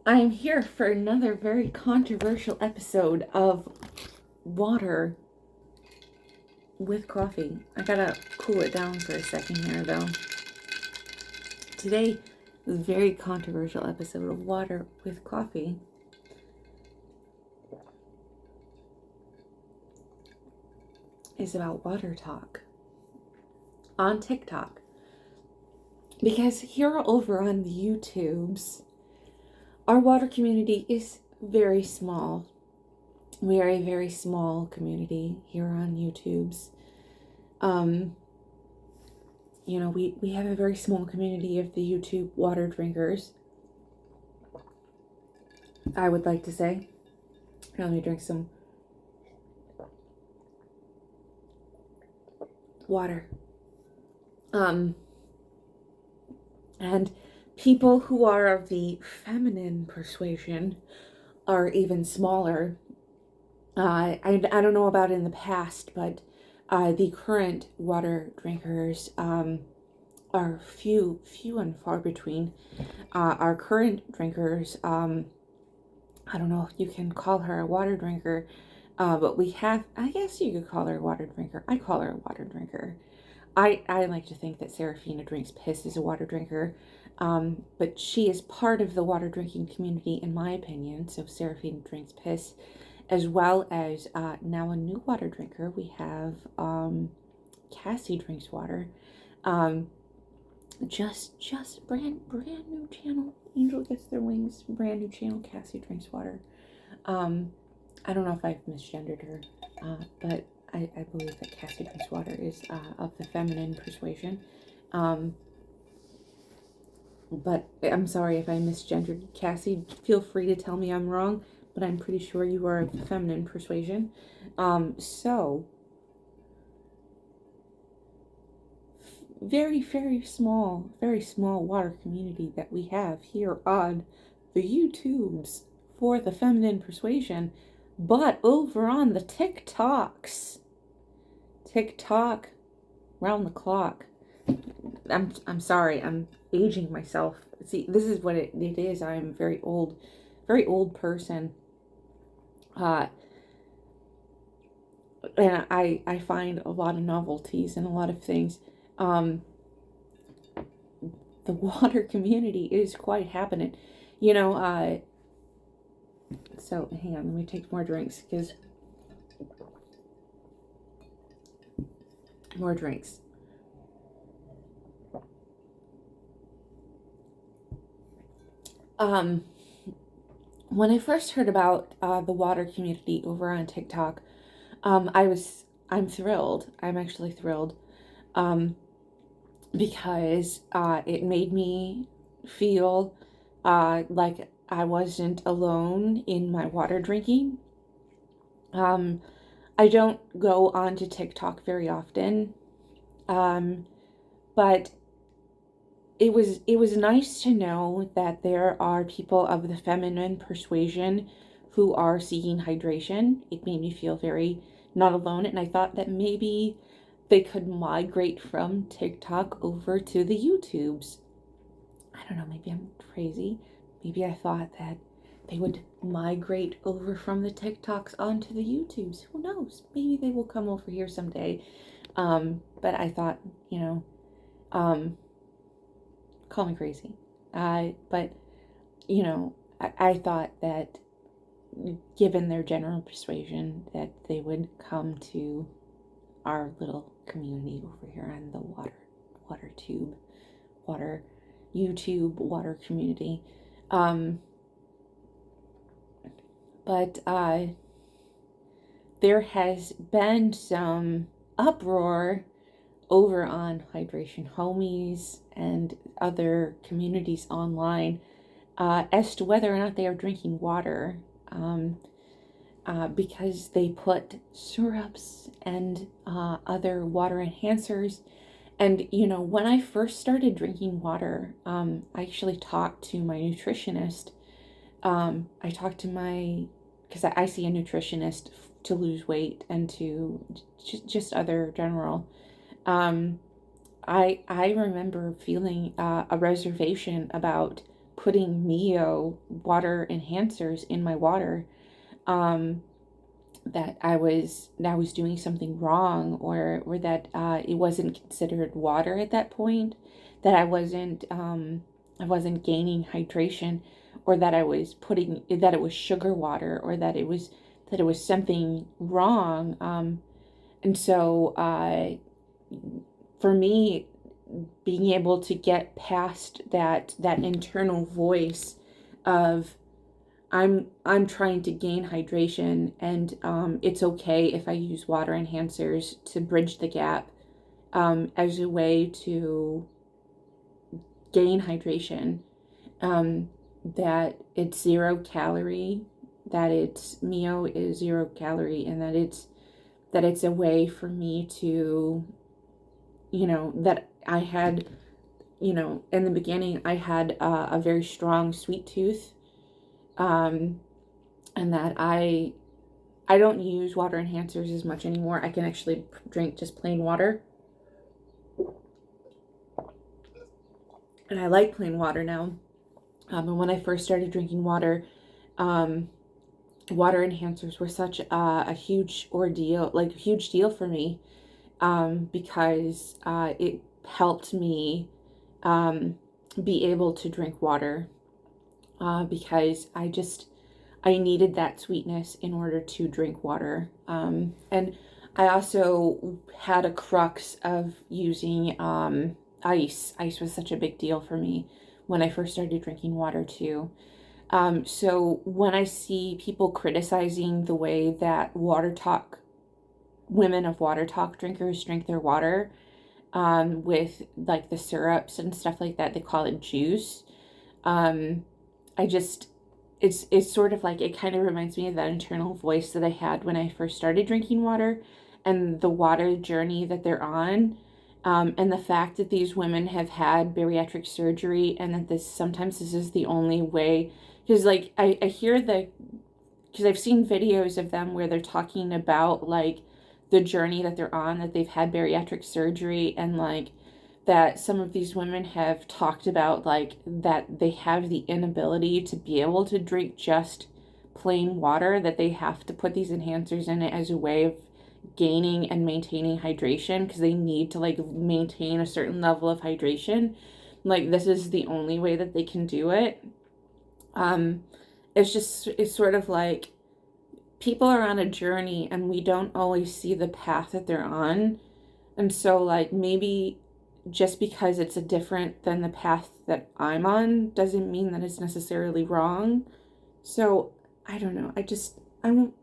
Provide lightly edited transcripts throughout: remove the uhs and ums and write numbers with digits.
I'm here for another very controversial episode of water with coffee. I gotta cool it down for a second here, though. Today is a very controversial episode of water with coffee. Is about water talk on TikTok. Because here over on the YouTubes, our water community is very small. We are a very small community here on YouTube's. We have a very small community of the YouTube water drinkers, I would like to say. Here, let me drink some water. And people who are of the feminine persuasion are even smaller. I don't know about in the past, but the current water drinkers are few and far between. Our current drinkers, I don't know if you can call her a water drinker, but we have, I guess you could call her a water drinker. I call her a water drinker. I like to think that Serafina drinks piss as a water drinker, but she is part of the water drinking community, in my opinion. So Serafina drinks piss, as well as now a new water drinker. We have Cassie drinks water. Just brand new channel. Angel gets their wings. Brand new channel. Cassie drinks water. I don't know if I've misgendered her, but I believe that Cassie drinks water is of the feminine persuasion. But I'm sorry if I misgendered Cassie. Feel free to tell me I'm wrong, but I'm pretty sure you are of the feminine persuasion. So very small water community that we have here on the YouTubes for the feminine persuasion. But over on the TikToks, TikTok, round the clock. I'm sorry, I'm aging myself. See, this is what it is. I'm a very old person. And I find a lot of novelties and a lot of things. The water community is quite happening. So hang on, let me take more drinks, because more drinks. When I first heard about the water community over on TikTok, I'm thrilled. I'm actually thrilled, because it made me feel like I wasn't alone in my water drinking. I don't go onto TikTok very often, but it was nice to know that there are people of the feminine persuasion who are seeking hydration. It made me feel very not alone, and I thought that maybe they could migrate from TikTok over to the YouTubes. I don't know, maybe I'm crazy. Maybe I thought that they would migrate over from the TikToks onto the YouTubes. Who knows? Maybe they will come over here someday. But I thought, call me crazy. But, I thought that given their general persuasion that they would come to our little community over here on the YouTube water community. But there has been some uproar over on Hydration Homies and other communities online as to whether or not they are drinking water, because they put syrups and other water enhancers. And, when I first started drinking water, I actually talked to my nutritionist. I talked to because I see a nutritionist to lose weight and to just other general. I remember feeling a reservation about putting Mio water enhancers in my water, that I was doing something wrong, or that it wasn't considered water at that point, that I wasn't gaining hydration, or that that it was sugar water, or that it was something wrong. And so for me, being able to get past that internal voice of I'm trying to gain hydration, and it's okay if I use water enhancers to bridge the gap, as a way to gain hydration. That it's 0 calorie, that it's Mio is 0 calorie, and that it's a way for me to, that I had, in the beginning I had a very strong sweet tooth, and that I don't use water enhancers as much anymore. I can actually drink just plain water, and I like plain water now. And when I first started drinking water, water enhancers were such a huge ordeal, like a huge deal for me, because it helped me be able to drink water, because I needed that sweetness in order to drink water. And I also had a crux of using ice. Ice was such a big deal for me when I first started drinking water too. So when I see people criticizing the way that women of Water Talk drinkers drink their water, with like the syrups and stuff like that, they call it juice. I just, it's sort of like, it kind of reminds me of that internal voice that I had when I first started drinking water, and the water journey that they're on. And the fact that these women have had bariatric surgery, and that sometimes this is the only way, because like I hear because I've seen videos of them where they're talking about like the journey that they're on, that they've had bariatric surgery, and like that some of these women have talked about like that they have the inability to be able to drink just plain water, that they have to put these enhancers in it as a way of gaining and maintaining hydration, because they need to like maintain a certain level of hydration. Like this is the only way that they can do it. It's sort of like people are on a journey, and we don't always see the path that they're on. And so like maybe just because it's a different than the path that I'm on doesn't mean that it's necessarily wrong. So I don't know.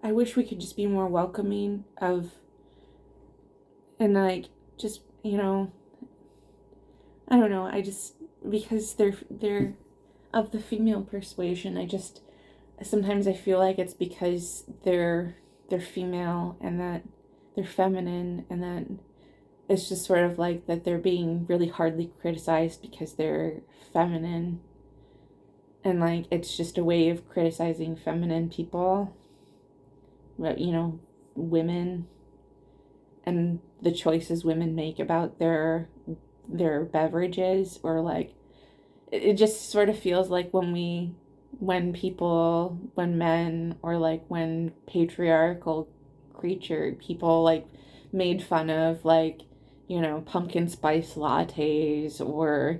I wish we could just be more welcoming of, and like just, I don't know. Because they're of the female persuasion, sometimes I feel like it's because they're female, and that they're feminine, and that it's just sort of like that they're being really hardly criticized because they're feminine, and like it's just a way of criticizing feminine people, but women, and the choices women make about their beverages, or like it just sort of feels like when men, or like when patriarchal people like made fun of like, pumpkin spice lattes, or,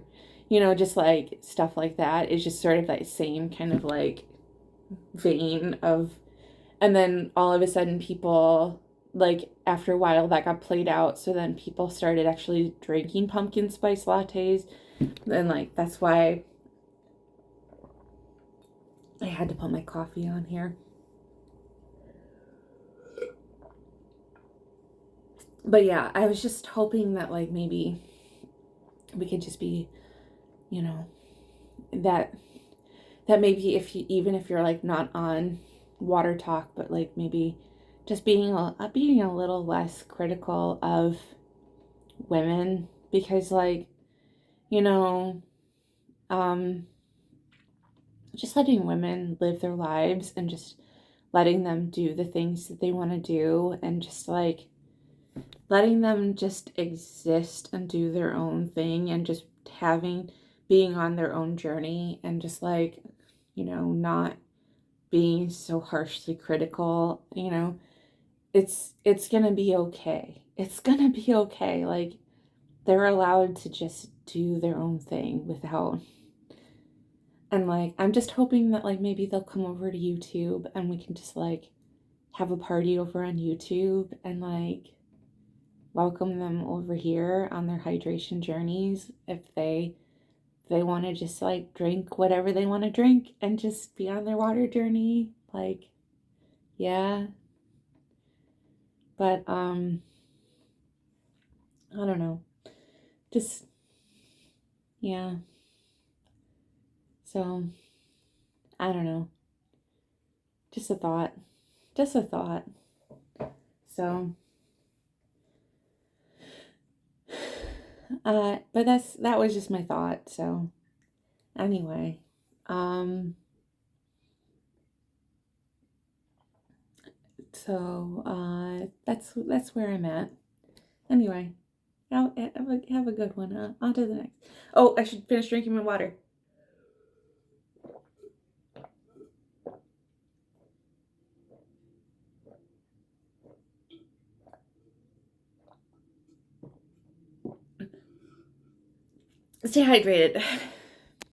just like stuff like that, is just sort of that same kind of like vein of, and then all of a sudden people, like after a while that got played out, so then people started actually drinking pumpkin spice lattes, and like that's why I had to put my coffee on here. But yeah, I was just hoping that like maybe we could just be, that maybe even if you're like not on Water Talk, but like maybe just being a little less critical of women, because like, just letting women live their lives, and just letting them do the things that they want to do, and just like letting them just exist and do their own thing, and just being on their own journey and just like, not being so harshly critical, it's gonna be okay. It's gonna be okay. Like, they're allowed to just do their own thing without. And like, I'm just hoping that like maybe they'll come over to YouTube and we can just like have a party over on YouTube and like welcome them over here on their hydration journeys if they want to just like drink whatever they want to drink and just be on their water journey. Like, yeah. But I don't know. Just, yeah. So, I don't know. Just a thought. Just a thought. So, but that was just my thought. So, anyway, that's where I'm at. Anyway, have a good one. On to the next. Oh, I should finish drinking my water. Stay hydrated.